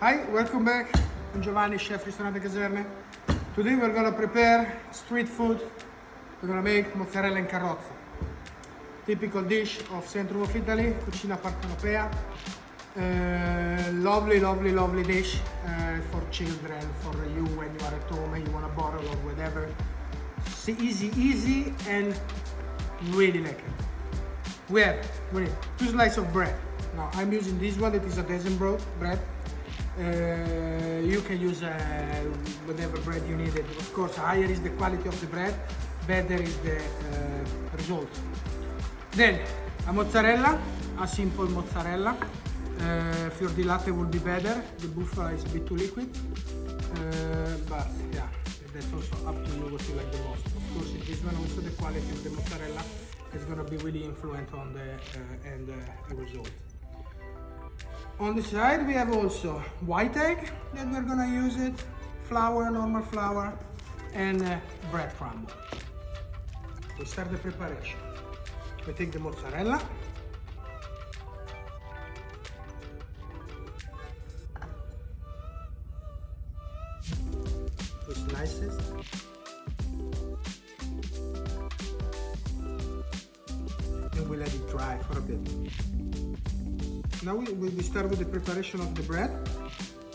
Hi, welcome back. I'm Giovanni, chef ristorante Caserne. Today we're gonna prepare street food. We're gonna make mozzarella in carrozza. Typical dish of Central of Italy, cucina partenopea. Lovely dish for children, for you when you are at home and you want a bottle or whatever. Easy and really lekker. We need 2 slices of bread. Now I'm using this one, it is a dozen bread. You can use whatever bread you need. Of course, higher is the quality of the bread, better is the result. Then a mozzarella, a simple mozzarella. Fior di latte will be better. The bufala is a bit too liquid, but yeah, that's also up to you what you like the most. Of course, in this one also the quality of the mozzarella is going to be really influent on the result. On the side we have also white egg that we're gonna use it, flour, normal flour, and bread crumble. We start the preparation. We take the mozzarella. We slice it. And we let it dry for a bit. Now we start with the preparation of the bread.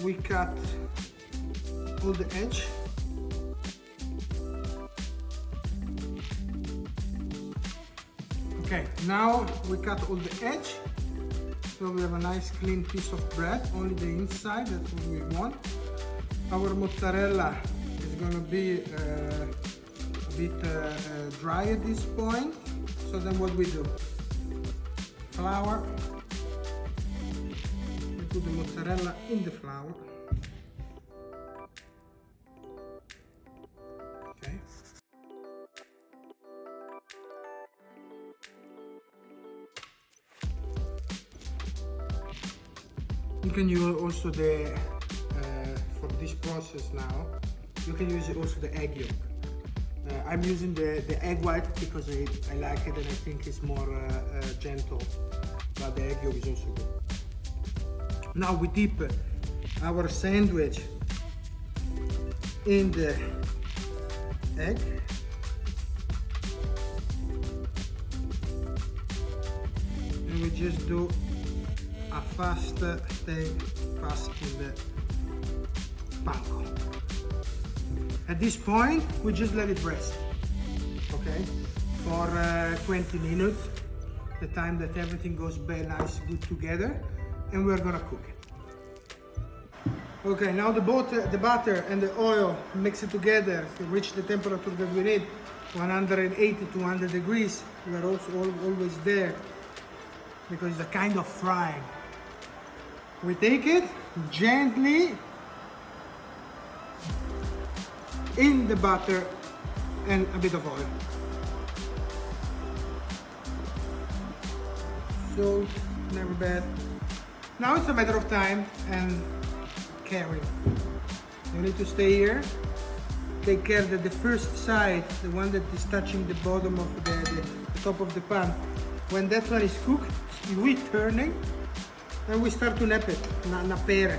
We cut all the edge. Okay, now we cut all the edge. So we have a nice clean piece of bread, only the inside, that's what we want. Our mozzarella is going to be a bit dry at this point. So then what we do? Flour. Put the mozzarella in the flour. Okay. You can use also the for this process now. You can use also the egg yolk. I'm using the egg white because I like it and I think it's more gentle. But the egg yolk is also good. Now we dip our sandwich in the egg. And we just do a fast pass in the panko. At this point, we just let it rest, okay, for 20 minutes, the time that everything goes nice, good together. And we're gonna cook it. Okay, now the butter and the oil, mix it together to reach the temperature that we need, 180 to 200 degrees. We are also always there because it's a kind of frying. We take it gently in the butter and a bit of oil. Salt, never bad. Now it's a matter of time and caring. You need to stay here. Take care that the first side, the one that is touching the bottom of the top of the pan, when that one is cooked, we turning and we start to nap it, napere,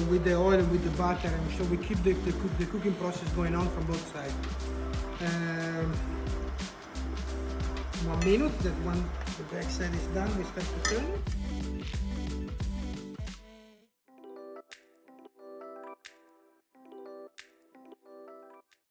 with the oil and with the butter, and so we keep the cooking process going on from both sides. 1 minute, that one the back side is done, we start to turn it.